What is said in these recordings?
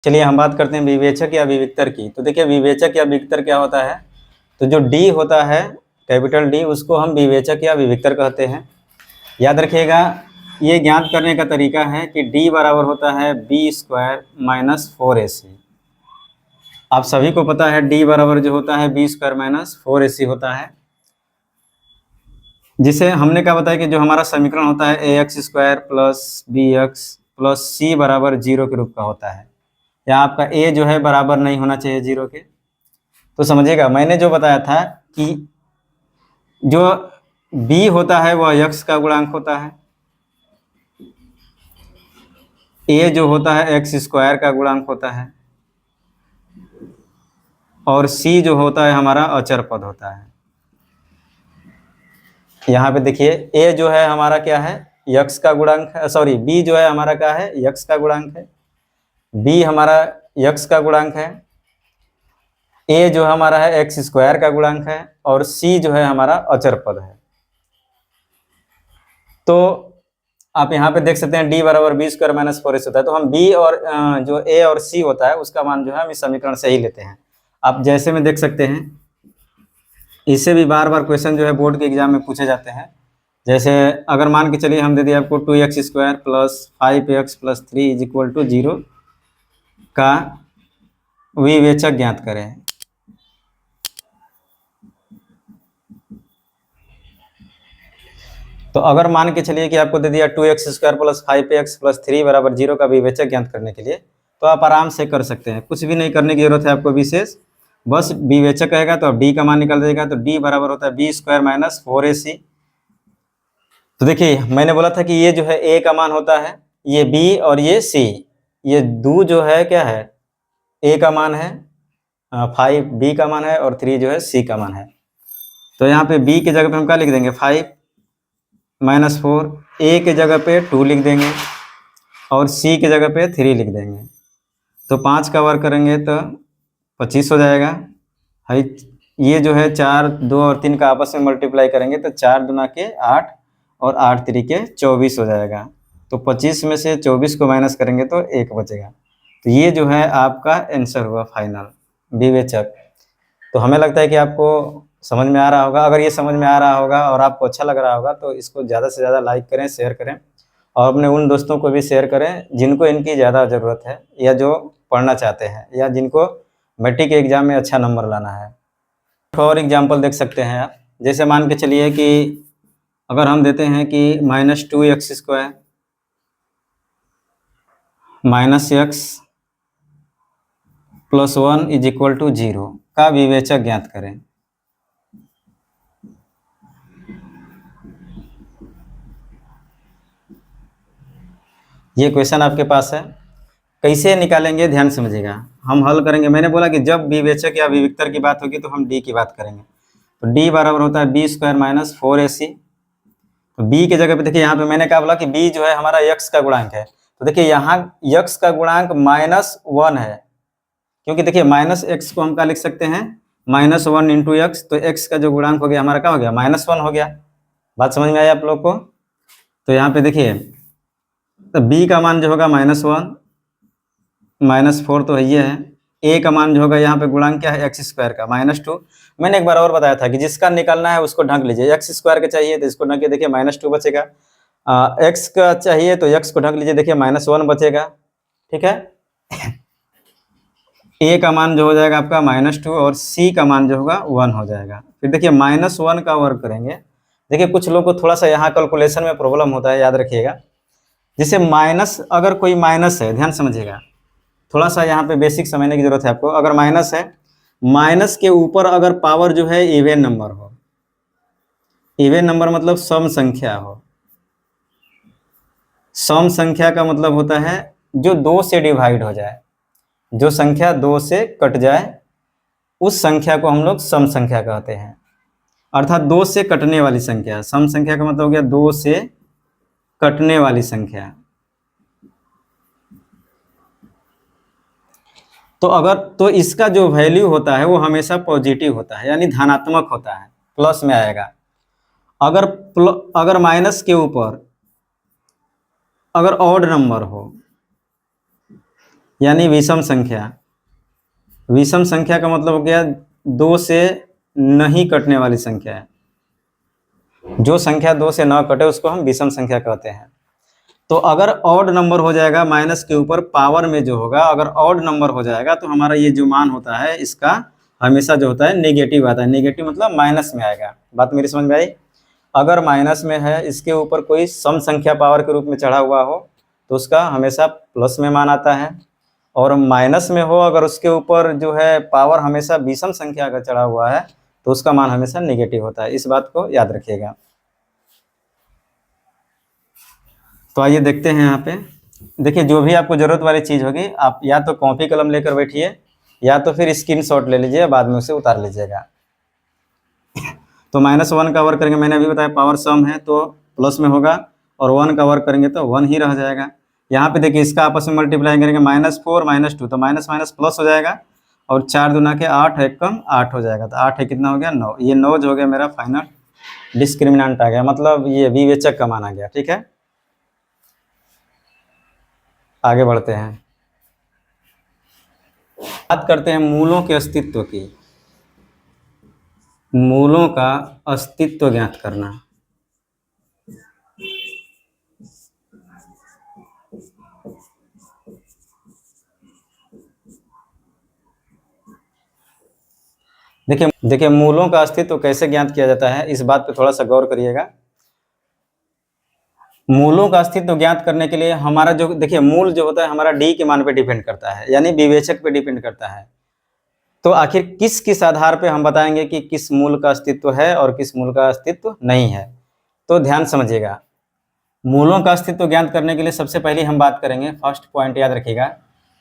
चलिए हम बात करते हैं विवेचक या विविक्तर की। तो देखिए विवेचक या विविक्तर क्या होता है, तो जो डी होता है कैपिटल डी उसको हम विवेचक या विविक्तर कहते हैं। याद रखिएगा ये ज्ञात करने का तरीका है कि डी बराबर होता है बी स्क्वायर माइनस 4ac। आप सभी को पता है डी बराबर जो होता है बी स्क्वायर माइनस 4ac होता है, जिसे हमने क्या बताया कि जो हमारा समीकरण होता है A x square plus B x plus C बराबर 0 के रूप का होता है। या आपका ए जो है बराबर नहीं होना चाहिए 0 के। तो समझिएगा मैंने जो बताया था कि जो b होता है वह x का गुणांक होता है, a जो होता है एक्स स्क्वायर का गुणांक होता है और c जो होता है हमारा अचर पद होता है। यहाँ पे देखिए a जो है हमारा क्या है x का गुणांक है, सॉरी b जो है हमारा क्या है x का गुणांक है, b हमारा x का गुणांक है, a जो हमारा है एक्स स्क्वायर का गुणांक है और c जो है हमारा अचर पद है। तो आप यहाँ पे देख सकते हैं d बराबर बी स्क्वायर माइनस 4ac होता है। तो हम b और जो a और c होता है उसका मान जो है हम इस समीकरण से ही लेते हैं। आप जैसे में देख सकते हैं इससे भी बार बार क्वेश्चन जो है बोर्ड के एग्जाम में पूछे जाते हैं। जैसे अगर मान के चलिए हम दे दिए आपको 2x square plus 5x plus 3 is equal to 0 का विवेचक ज्ञात करें। तो अगर मान के चलिए कि आपको दे दिया 2x square plus 5x plus 3 बराबर 0 का विवेचक ज्ञात करने के लिए, तो आप आराम से कर सकते हैं, कुछ भी नहीं करने की जरूरत है आपको विशेष। बस विवेचक रहेगा तो अब d का मान निकल जाएगा। तो d बराबर होता है बी स्क्वायर माइनस 4ac। तो देखिए मैंने बोला था कि ये जो है a का मान होता है, ये b और ये c, ये दो जो है क्या है a का मान है, 5 b का मान है और 3 जो है c का मान है। तो यहाँ पे b की जगह पे हम क्या लिख देंगे 5 माइनस 4, a के जगह पे 2 लिख देंगे और c की जगह पे 3 लिख देंगे। तो 5 का वर्ग करेंगे तो 25 हो जाएगा। है ये जो है 4 2 और 3 का आपस में मल्टीप्लाई करेंगे तो 4 दूना के 8 और 8 तरीके 24 हो जाएगा। तो 25 में से 24 को माइनस करेंगे तो 1 बचेगा। तो ये जो है आपका आंसर हुआ फाइनल विवेचक। तो हमें लगता है कि आपको समझ में आ रहा होगा। अगर ये समझ में आ रहा होगा और आपको अच्छा लग रहा होगा तो इसको ज़्यादा से ज़्यादा लाइक करें, शेयर करें और अपने उन दोस्तों को भी शेयर करें जिनको इनकी ज़्यादा ज़रूरत है या जो पढ़ना चाहते हैं या जिनको मैट्रिक के एग्ज़ाम में अच्छा नंबर लाना है। और एग्जाम्पल देख सकते हैं आप। जैसे मान के चलिए कि अगर हम देते हैं कि minus 2x square minus x plus 1 is equal to 0 का विवेचक ज्ञात करें। ये क्वेश्चन आपके पास है, कैसे निकालेंगे ध्यान समझिएगा। हम हल करेंगे, मैंने बोला कि जब विवेचक या विविक्तर की बात होगी तो हम डी की बात करेंगे। तो डी बराबर होता है बी स्क्वायर माइनस 4ac। तो बी की जगह पे देखिए यहाँ पे मैंने क्या बोला कि बी जो है हमारा x का गुणांक है। तो देखिए यहाँ x का गुणांक -1 है, क्योंकि देखिए माइनस एक्स को हम क्या लिख सकते हैं -1 इंटू एक्स। तो x का जो गुणांक हो गया हमारा क्या हो गया -1 हो गया। बात समझ में आई आप लोग को। तो यहाँ पे देखिए तो b का मान जो होगा -1 -4 तो ये है। a का मान जो होगा यहाँ पे गुणांक क्या है एक्स स्क्वायर का -2। मैंने एक बार और बताया था कि जिसका निकालना है उसको ढक लीजिए। एक्स स्क्वायर का चाहिए तो इसको ढक के देखिए -2 बचेगा। एक्स का चाहिए तो एक्स को ढक लीजिए, देखिए -1 बचेगा। ठीक है। a का मान जो हो जाएगा आपका -2 और c का मान जो होगा 1 हो जाएगा। फिर देखिए -1 का वर्ग करेंगे। देखिए कुछ लोग को थोड़ा सा यहाँ कैलकुलेशन में प्रॉब्लम होता है, याद रखिएगा। जैसे माइनस, अगर कोई माइनस है, ध्यान समझिएगा, थोड़ा सा यहाँ पे बेसिक समझने की जरूरत है आपको। अगर माइनस है, माइनस के ऊपर अगर पावर जो है इवन नंबर हो, इवन नंबर मतलब सम संख्या हो। सम संख्या का मतलब होता है जो 2 से डिवाइड हो जाए, जो संख्या 2 से कट जाए उस संख्या को हम लोग सम संख्या कहते हैं। अर्थात 2 से कटने वाली संख्या। सम संख्या का मतलब हो गया 2 से कटने वाली संख्या। तो अगर तो इसका जो वैल्यू होता है वो हमेशा पॉजिटिव होता है, यानी धनात्मक होता है, प्लस में आएगा। अगर माइनस के ऊपर अगर ऑड नंबर हो, यानी विषम संख्या। विषम संख्या का मतलब हो गया 2 से नहीं कटने वाली संख्या है। जो संख्या 2 से न कटे उसको हम विषम संख्या कहते हैं। तो अगर ऑड नंबर हो जाएगा माइनस के ऊपर पावर में जो होगा, अगर ऑड नंबर हो जाएगा तो हमारा ये जो मान होता है इसका हमेशा जो होता है नेगेटिव आता है। नेगेटिव मतलब माइनस में आएगा। बात मेरी समझ में आई? अगर माइनस में है, इसके ऊपर कोई सम संख्या पावर के रूप में चढ़ा हुआ हो तो उसका हमेशा प्लस में मान आता है, और माइनस में हो अगर उसके ऊपर जो है पावर हमेशा विषम संख्या अगर चढ़ा हुआ है तो उसका मान हमेशा नेगेटिव होता है। इस बात को याद रखिएगा। तो आइए देखते हैं यहाँ पे। देखिए, जो भी आपको जरूरत वाली चीज़ होगी आप या तो कॉपी कलम लेकर बैठिए या तो फिर स्क्रीनशॉट ले लीजिए, बाद में उसे उतार लीजिएगा। तो -1 का वर्क करेंगे, मैंने अभी बताया पावर सम है तो प्लस में होगा, और 1 का वर्क करेंगे तो 1 ही रह जाएगा। यहाँ पे देखिए इसका आपस में मल्टीप्लाई करेंगे -4 -2 तो माइनस माइनस प्लस हो जाएगा, और 4 दूना के 8 एक कम 8 हो जाएगा। तो 8 है कितना हो गया 9। ये 9 जो हो गया मेरा फाइनल डिस्क्रिमिनेंट आ गया, मतलब ये विवेचक का मान आ गया। ठीक है, आगे बढ़ते हैं। बात करते हैं मूलों के अस्तित्व की। मूलों का अस्तित्व ज्ञात करना। देखिए मूलों का अस्तित्व कैसे ज्ञात किया जाता है, इस बात पे थोड़ा सा गौर करिएगा। मूलों का अस्तित्व ज्ञात करने के लिए हमारा जो देखिए मूल जो होता है हमारा डी के मान पे डिपेंड करता है, यानी विवेचक पे डिपेंड करता है। तो आखिर किस किस आधार पे हम बताएंगे कि किस मूल का अस्तित्व है और किस मूल का अस्तित्व नहीं है। तो ध्यान समझिएगा, मूलों का अस्तित्व ज्ञात करने के लिए सबसे पहले हम बात करेंगे, फर्स्ट पॉइंट याद रखिएगा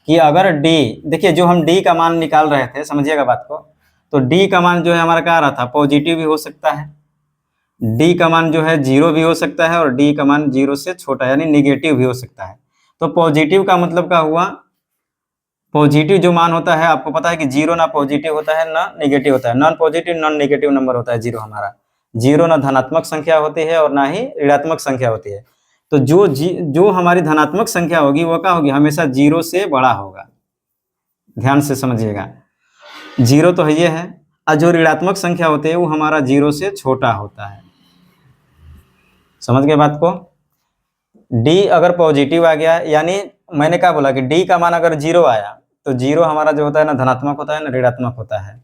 कि अगर डी, देखिए जो हम डी का मान निकाल रहे थे, समझिएगा बात को, तो डी का मान जो है हमारा क्या आ रहा था, पॉजिटिव भी हो सकता है, डी का मान जो है 0 भी हो सकता है, और डी का मान 0 से छोटा यानी निगेटिव भी हो सकता है। तो पॉजिटिव का मतलब क्या हुआ, पॉजिटिव जो मान होता है आपको पता है कि 0 ना पॉजिटिव होता है ना निगेटिव होता है, non positive non negative number होता है 0 हमारा। 0 ना धनात्मक संख्या होती है और ना ही ऋणात्मक संख्या होती है। तो जो हमारी धनात्मक संख्या होगी वो क्या होगी, हमेशा 0 से बड़ा होगा। ध्यान से समझिएगा, 0 तो ये है, और जो ऋणात्मक संख्या होती है वो हमारा 0 से छोटा होता है। समझ गए बात को? डी अगर पॉजिटिव आ गया, यानी मैंने क्या बोला कि डी का मान अगर 0 आया तो 0 हमारा जो होता है ना धनात्मक होता है ना ऋणात्मक होता है।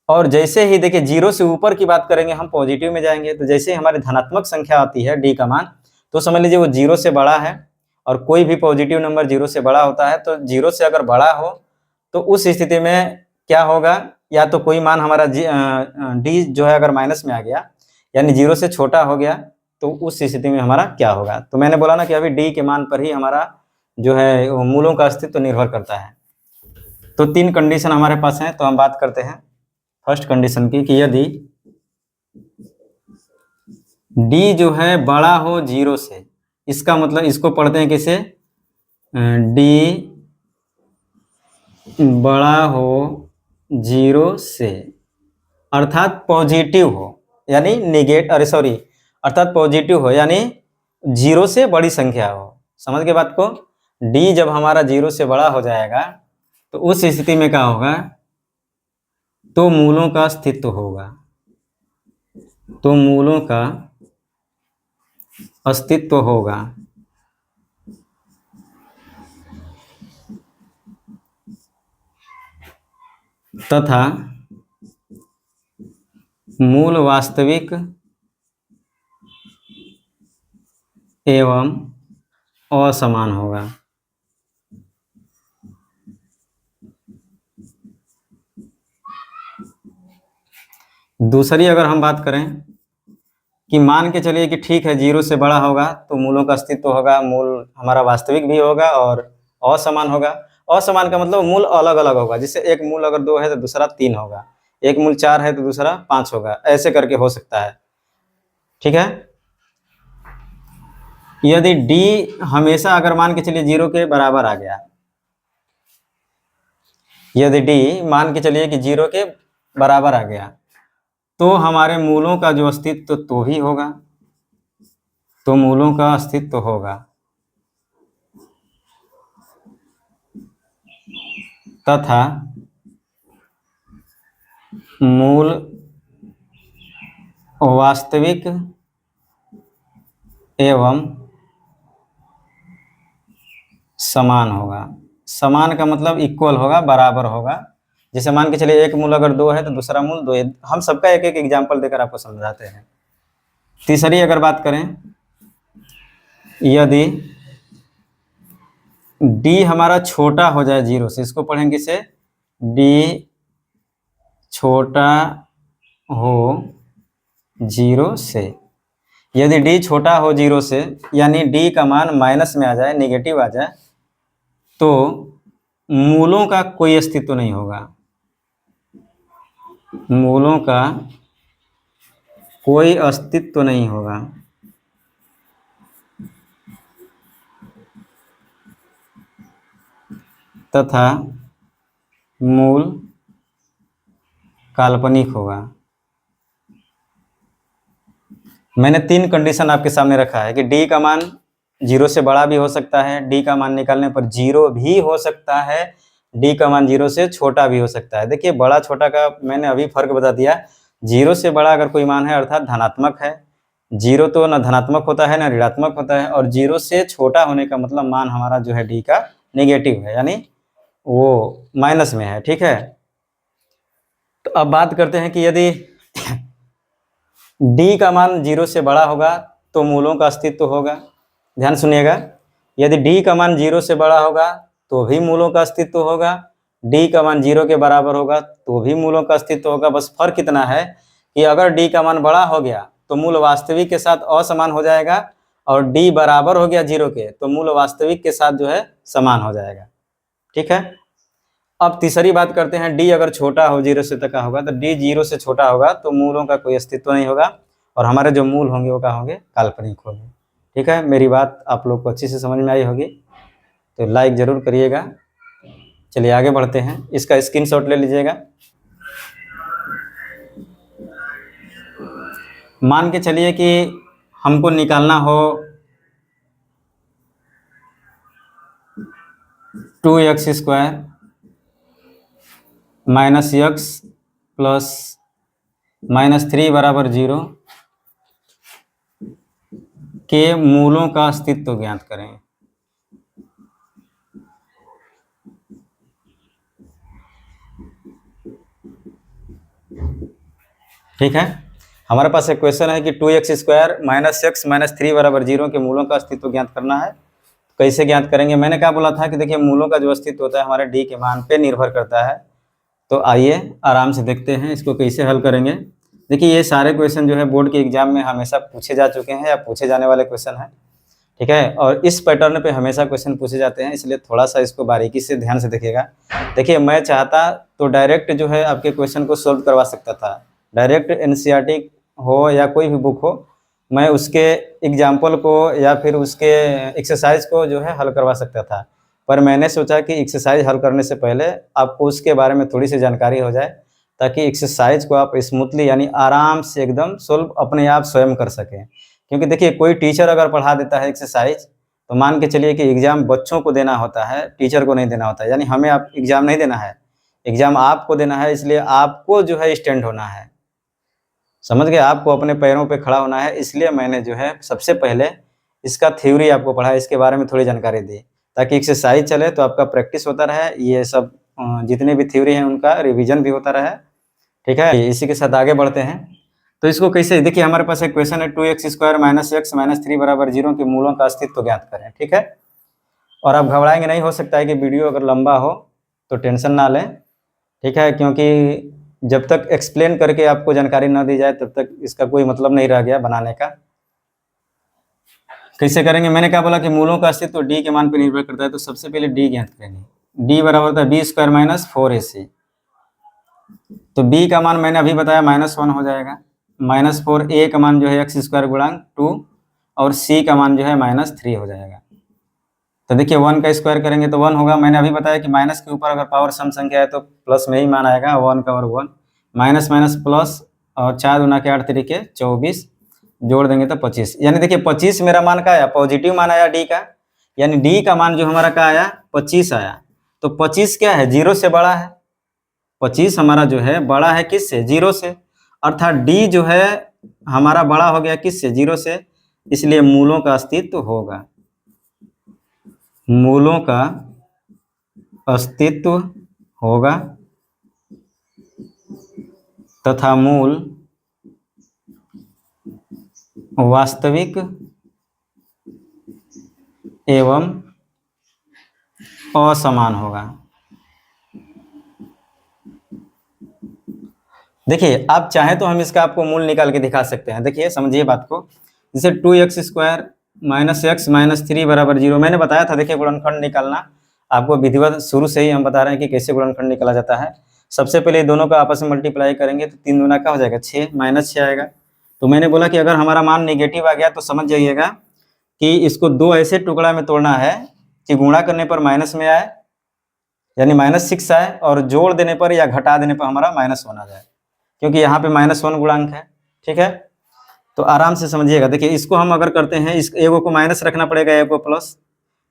और जैसे ही देखिए 0 से ऊपर की बात करेंगे हम पॉजिटिव में जाएंगे, तो जैसे ही हमारी धनात्मक संख्या आती है डी का मान, तो समझ लीजिए वो 0 से बड़ा है, और कोई भी पॉजिटिव नंबर 0 से बड़ा होता है। तो 0 से अगर बड़ा हो तो उस स्थिति में क्या होगा, या तो कोई मान हमारा डी जो है अगर माइनस में आ गया यानी 0 से छोटा हो गया, तो उस स्थिति में हमारा क्या होगा। तो मैंने बोला ना कि अभी डी के मान पर ही हमारा जो है मूलों का अस्तित्व निर्भर करता है। तो 3 कंडीशन हमारे पास हैं, तो हम बात करते हैं फर्स्ट कंडीशन की कि यदि डी जो है बड़ा हो 0 से, इसका मतलब इसको पढ़ते हैं कैसे, डी बड़ा हो 0 से अर्थात पॉजिटिव हो, यानी अर्थात पॉजिटिव हो यानी 0 से बड़ी संख्या हो। समझ गए बात को? डी जब हमारा 0 से बड़ा हो जाएगा तो उस स्थिति में क्या होगा, तो मूलों का अस्तित्व होगा। तो मूलों का अस्तित्व होगा। तथा मूल वास्तविक एवं असमान होगा। दूसरी अगर हम बात करें कि मान के चलिए कि ठीक है 0 से बड़ा होगा तो मूलों का अस्तित्व होगा, मूल हमारा वास्तविक भी होगा और असमान होगा। असमान का मतलब मूल अलग अलग होगा, जैसे एक मूल अगर 2 है तो दूसरा 3 होगा, एक मूल 4 है तो दूसरा 5 होगा, ऐसे करके हो सकता है। ठीक है, यदि डी हमेशा अगर मान के चलिए 0 के बराबर आ गया, यदि डी मान के चलिए कि 0 के बराबर आ गया, तो हमारे मूलों का जो अस्तित्व तो ही होगा, तो मूलों का अस्तित्व होगा। तथा मूल वास्तविक एवं समान होगा। समान का मतलब इक्वल होगा, बराबर होगा। जैसे मान के चलिए एक मूल अगर 2 है तो दूसरा मूल 2 है। हम सबका एक एक एग्जाम्पल देकर आपको समझाते हैं। तीसरी अगर बात करें, यदि d हमारा छोटा हो जाए 0 से, इसको पढ़ेंगे से d छोटा हो 0 से। यदि d छोटा हो 0 से यानी d का मान माइनस में आ जाए, नेगेटिव आ जाए, तो मूलों का कोई अस्तित्व नहीं होगा। मूलों का कोई अस्तित्व नहीं होगा। तथा मूल काल्पनिक होगा। मैंने 3 कंडीशन आपके सामने रखा है कि d का मान 0 से बड़ा भी हो सकता है, d का मान निकालने पर 0 भी हो सकता है, d का मान 0 से छोटा भी हो सकता है। देखिए बड़ा छोटा का मैंने अभी फर्क बता दिया। 0 से बड़ा अगर कोई मान है अर्थात धनात्मक है, 0 तो न धनात्मक होता है न ऋणात्मक होता है, और 0 से छोटा होने का मतलब मान हमारा जो है d का नेगेटिव है, यानी वो माइनस में है। ठीक है, तो अब बात करते हैं कि यदि d का मान 0 से बड़ा होगा तो मूलों का अस्तित्व होगा। ध्यान सुनिएगा, यदि d का मान 0 से बड़ा होगा तो भी मूलों का अस्तित्व होगा, d का मान 0 के बराबर होगा तो भी मूलों का अस्तित्व होगा। बस फर्क इतना है कि अगर d का मान बड़ा हो गया तो मूल वास्तविक के साथ असमान हो जाएगा, और d बराबर हो गया 0 के तो मूल वास्तविक के साथ जो है समान हो जाएगा। ठीक है, अब तीसरी बात करते हैं, d अगर छोटा हो 0 से तक का होगा तो d 0 से छोटा होगा तो मूलों का कोई अस्तित्व नहीं होगा, और हमारे जो मूल होंगे वो क्या होंगे, काल्पनिक होंगे। ठीक है, मेरी बात आप लोग को अच्छी से समझ में आई होगी, तो लाइक ज़रूर करिएगा। चलिए आगे बढ़ते हैं, इसका स्क्रीनशॉट ले लीजिएगा। मान के चलिए कि हमको निकालना हो 2x² माइनस x प्लस -3 बराबर 0 के मूलों का अस्तित्व ज्ञात करें। ठीक है, हमारे पास एक क्वेश्चन है कि 2x² माइनस x माइनस 3 बराबर 0 के मूलों का अस्तित्व ज्ञात करना है। कैसे ज्ञात करेंगे, मैंने क्या बोला था कि देखिए मूलों का जो अस्तित्व होता है हमारे d के मान पे निर्भर करता है। तो आइए आराम से देखते हैं इसको कैसे हल करेंगे। देखिए ये सारे क्वेश्चन जो है बोर्ड के एग्जाम में हमेशा पूछे जा चुके हैं या पूछे जाने वाले क्वेश्चन हैं। ठीक है, और इस पैटर्न पे हमेशा क्वेश्चन पूछे जाते हैं, इसलिए थोड़ा सा इसको बारीकी से ध्यान से देखिएगा। देखिए मैं चाहता तो डायरेक्ट जो है आपके क्वेश्चन को सोल्व करवा सकता था, डायरेक्ट एनसीईआरटी हो या कोई भी बुक हो, मैं उसके एग्जाम्पल को या फिर उसके एक्सरसाइज को जो है हल करवा सकता था। पर मैंने सोचा कि एक्सरसाइज हल करने से पहले आपको उसके बारे में थोड़ी सी जानकारी हो जाए, ताकि एक्सरसाइज को आप स्मूथली यानी आराम से एकदम सोल्व अपने आप स्वयं कर सकें। क्योंकि देखिए कोई टीचर अगर पढ़ा देता है एक्सरसाइज, तो मान के चलिए कि एग्ज़ाम बच्चों को देना होता है, टीचर को नहीं देना होता है। यानी हमें आप एग्ज़ाम नहीं देना है, एग्ज़ाम आपको देना है, इसलिए आपको जो है स्टैंड होना है। समझ गए, आपको अपने पैरों पे खड़ा होना है। इसलिए मैंने जो है सबसे पहले इसका थ्योरी आपको पढ़ा, इसके बारे में थोड़ी जानकारी दी, ताकि एक्सरसाइज चले तो आपका प्रैक्टिस होता रहे, ये सब जितने भी थ्योरी हैं उनका रिवीजन भी होता रहे। ठीक है, इसी के साथ आगे बढ़ते हैं। तो इसको कैसे, देखिए हमारे पास एक क्वेश्चन है 2x² माइनस x माइनस 3 बराबर 0 के मूलों का अस्तित्व ज्ञात करें। ठीक है, और आप घबराएंगे नहीं, हो सकता है कि वीडियो अगर लंबा हो तो टेंशन ना लें। ठीक है, क्योंकि जब तक एक्सप्लेन करके आपको जानकारी ना दी जाए तब तक इसका कोई मतलब नहीं रह गया बनाने का। कैसे करेंगे, मैंने क्या बोला कि मूलों का अस्तित्व d के मान पर निर्भर करता है, तो सबसे पहले d ज्ञात करेंगे। d बराबर होता है b² माइनस 4ac, तो b का मान मैंने अभी बताया -1 हो जाएगा, -4, a का मान जो है x² गुणांक 2 और c का मान जो है -3 हो जाएगा। तो देखिए 1 का स्क्वायर करेंगे तो 1 होगा। मैंने अभी बताया कि माइनस के ऊपर अगर पावर सम संख्या है तो प्लस में ही मान आएगा, 1 का और 1 माइनस माइनस प्लस, और 4 गुना के 8 तरीके 24, जोड़ देंगे तो 25। यानी देखिए 25 मेरा मान का आया, पॉजिटिव मान आया d का, यानी d का मान जो हमारा का आया 25 आया। तो 25 क्या है, 0 से बड़ा है। 25 हमारा जो है बड़ा है किससे, 0 से, अर्थात डी जो है हमारा बड़ा हो गया किससे, 0 से, इसलिए मूलों का अस्तित्व होगा। मूलों का अस्तित्व होगा तथा मूल वास्तविक एवं असमान होगा। देखिए आप चाहें तो हम इसका आपको मूल निकाल के दिखा सकते हैं। देखिए समझिए बात को, जैसे 2x² माइनस एक्स माइनस 3 बराबर 0, मैंने बताया था। देखिए गुणनखंड निकालना आपको विधिवत शुरू से ही हम बता रहे हैं कि कैसे गुणनखंड निकाला जाता है। सबसे पहले दोनों का आपस में मल्टीप्लाई करेंगे तो 3 दूना का हो जाएगा 6, माइनस 6 आएगा। तो मैंने बोला कि अगर हमारा मान नेगेटिव आ गया तो समझ जाइएगा कि इसको दो ऐसे टुकड़ा में तोड़ना है कि गुणा करने पर माइनस में आए, यानी -6 आए, और जोड़ देने पर या घटा देने पर हमारा -1 आ जाए, क्योंकि यहाँ पे -1 गुणांक है। ठीक है, तो आराम से समझिएगा। देखिए इसको हम अगर करते हैं, इस एगो को माइनस रखना पड़ेगा, एगो प्लस,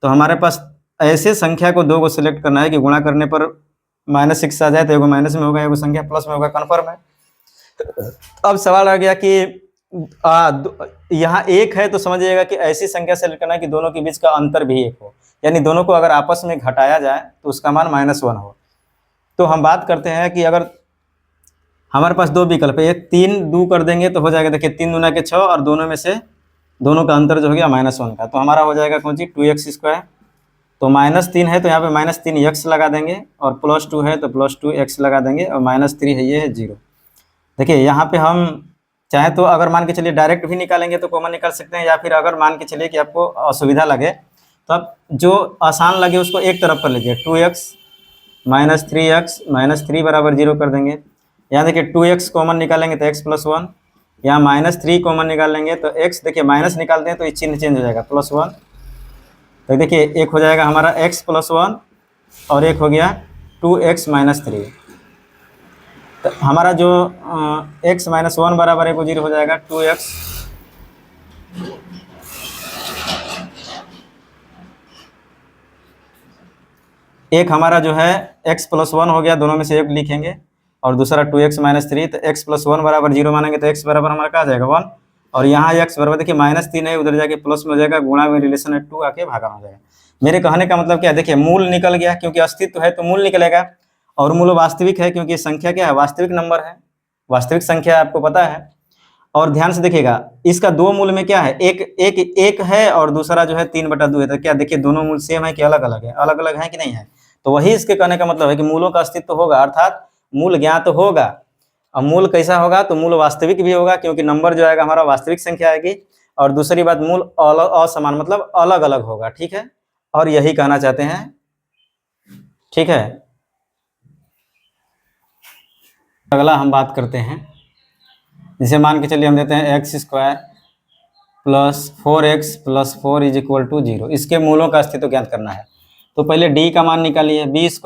तो हमारे पास ऐसे संख्या को दो को सिलेक्ट करना है कि गुणा करने पर -6 आ जाए, तो एगो माइनस में होगा, एगो संख्या प्लस में होगा, कन्फर्म है। अब सवाल आ गया कि यहाँ एक है, तो समझिएगा कि ऐसी संख्या सेलेक्ट करना है कि दोनों के बीच का अंतर भी एक हो, यानी दोनों को अगर आपस में घटाया जाए तो उसका मान -1 हो। तो हम बात करते हैं कि अगर हमारे पास दो विकल्प है, 3 2 कर देंगे तो हो जाएगा, देखिए 3 दूना के 6, और दोनों में से दोनों का अंतर जो हो गया -1 का, तो हमारा हो जाएगा कौन सी, 2x²। तो -3 है तो यहाँ पे -3x लगा देंगे, और +2 है तो +2x लगा देंगे, और -3 है, ये है 0। देखिए यहाँ पे हम चाहे तो अगर मान के चलिए डायरेक्ट भी निकालेंगे तो कॉमन निकाल सकते हैं, या फिर अगर मान के चलिए कि आपको असुविधा लगे तो आप जो आसान लगे उसको एक तरफ कर लीजिए। 2x -3x -3 बराबर 0 कर देंगे। यहाँ देखिए 2x कॉमन निकालेंगे तो x + 1, यहाँ -3 कॉमन निकाल लेंगे तो x, देखिए माइनस निकालते हैं तो ये चिन्ह चेंज हो जाएगा, +1। तो देखिए एक हो जाएगा हमारा x + 1, और एक हो गया 2x - 3। तो हमारा जो x - 1 बराबर 0 हो जाएगा 2x एक हमारा जो है x + 1 हो गया, दोनों में से एक लिखेंगे, और दूसरा 2x - 3। तो x + 1 बराबर 0 मानेंगे तो x बराबर हमारा क्या आ जाएगा 1, और यहाँ x बराबर देखिए -3 है, उधर जाके प्लस में हो जाएगा, गुणा में रिलेशन है 2 आके भागा हो जाएगा। मेरे कहने का मतलब क्या है, देखिए मूल निकल गया, क्योंकि अस्तित्व है तो मूल निकलेगा, और मूल वास्तविक है क्योंकि संख्या क्या है, वास्तविक नंबर है, वास्तविक संख्या आपको पता है। और ध्यान से देखिएगा, इसका दो मूल में क्या है, एक है, और दूसरा जो है 3/2 है। तो क्या देखिए दोनों मूल सेम है कि अलग अलग है, अलग अलग है कि नहीं है। तो वही इसके कहने का मतलब है कि मूलों का अस्तित्व होगा, अर्थात मूल ज्ञात होगा। अब मूल कैसा होगा, तो मूल वास्तविक भी होगा, क्योंकि नंबर जो आएगा हमारा वास्तविक संख्या आएगी, और दूसरी बात मूल असमान मतलब अलग अलग होगा। ठीक है, और यही कहना चाहते हैं। ठीक है, अगला हम बात करते हैं, जैसे मान के चलिए हम देते हैं x² + 4x + 4 = 0। इसके मूलों का अस्तित्व ज्ञात करना है। तो पहले d का मान निकालिए, b² -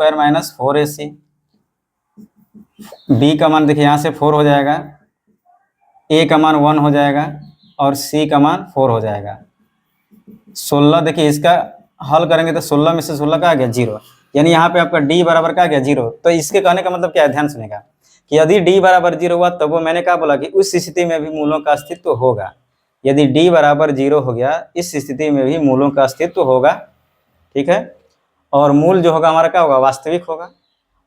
4ac। b का मान देखिए यहाँ से 4 हो जाएगा, a का मान 1 हो जाएगा, और c का मान 4 हो जाएगा। 16, देखिए इसका हल करेंगे तो 16 में से 16 का आ गया 0, यानी यहाँ पे आपका d बराबर का आ गया 0। तो इसके कहने का मतलब क्या है, ध्यान सुनेगा कि यदि d बराबर 0 हुआ तब वो मैंने क्या बोला कि उस स्थिति में भी मूलों का अस्तित्व होगा। यदि d बराबर 0 हो गया, इस स्थिति में भी मूलों का अस्तित्व होगा। ठीक है, और मूल जो होगा हमारा क्या होगा, वास्तविक होगा।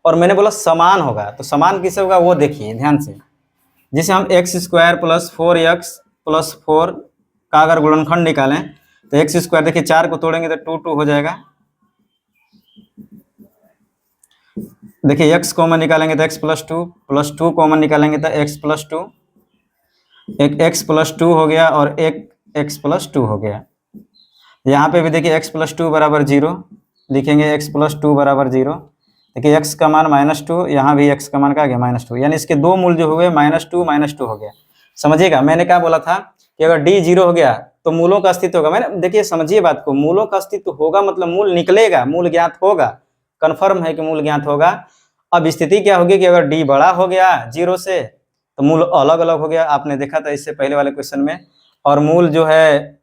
और मैंने बोला समान होगा, तो समान किससे होगा वो देखिए ध्यान से। जैसे हम x² + 4x + 4 का अगर गुणनखंड निकालें तो x² देखिए 4 को तोड़ेंगे तो 2 2 हो जाएगा। देखिए x कॉमन निकालेंगे तो x + 2 कॉमन निकालेंगे तो x + 2, एक x + 2 हो गया, और एक x + 2 हो गया। यहाँ पे भी देखिए x + 2 बराबर 0 लिखेंगे, x + 2 बराबर 0। देखिए x का मान -2, यहाँ भी x का मान क्या गया -2, यानी इसके दो मूल जो हुए -2 -2 हो गया। समझिएगा, मैंने क्या बोला था कि अगर d 0 हो गया तो मूलों का अस्तित्व होगा। मैंने देखिए समझिए बात को, मूलों का अस्तित्व होगा मतलब मूल निकलेगा, मूल ज्ञात होगा, कन्फर्म है कि मूल ज्ञात होगा। अब स्थिति क्या होगी कि अगर d बड़ा हो गया 0 से तो मूल अलग अलग हो गया, आपने देखा था इससे पहले वाले क्वेश्चन में। और मूल जो है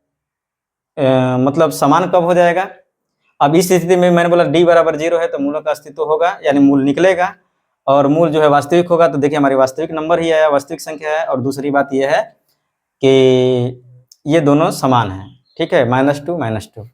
मतलब समान कब हो जाएगा, अब इस स्थिति में मैंने बोला डी बराबर 0 है तो मूलों का अस्तित्व होगा, यानी मूल निकलेगा, और मूल जो है वास्तविक होगा। तो देखिए हमारी वास्तविक नंबर ही आया, वास्तविक संख्या है। और दूसरी बात यह है कि ये दोनों समान हैं, ठीक है, -2 -2।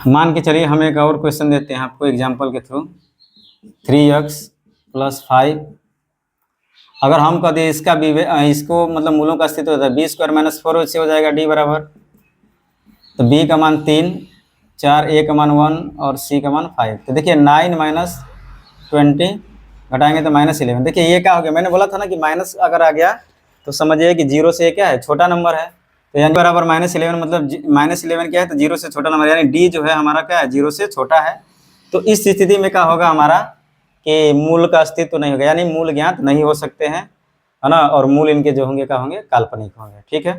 मान के चलिए हम एक और क्वेश्चन देते हैं आपको एग्जाम्पल के थ्रू। 3x + 5, अगर हम कह दें इसका इसको मतलब मूलों का अस्तित्व होता है, b² - 4 से हो जाएगा d बराबर, तो b का मान 3, 4, a का मान 1 और c का मान 5। तो देखिए 9 - 20 घटाएंगे तो -11। देखिए ये क्या हो गया, मैंने बोला था ना कि माइनस अगर आ गया तो समझिए कि 0 से क्या है, छोटा नंबर है। तो यानी बराबर -11 मतलब -11 क्या है, तो 0 से छोटा नंबर, यानी d जो है हमारा क्या है, 0 से छोटा है। तो इस स्थिति में क्या होगा हमारा कि मूल का अस्तित्व नहीं होगा, यानी मूल ज्ञात नहीं हो सकते हैं, है ना। और मूल इनके जो होंगे क्या होंगे, काल्पनिक होंगे, ठीक है।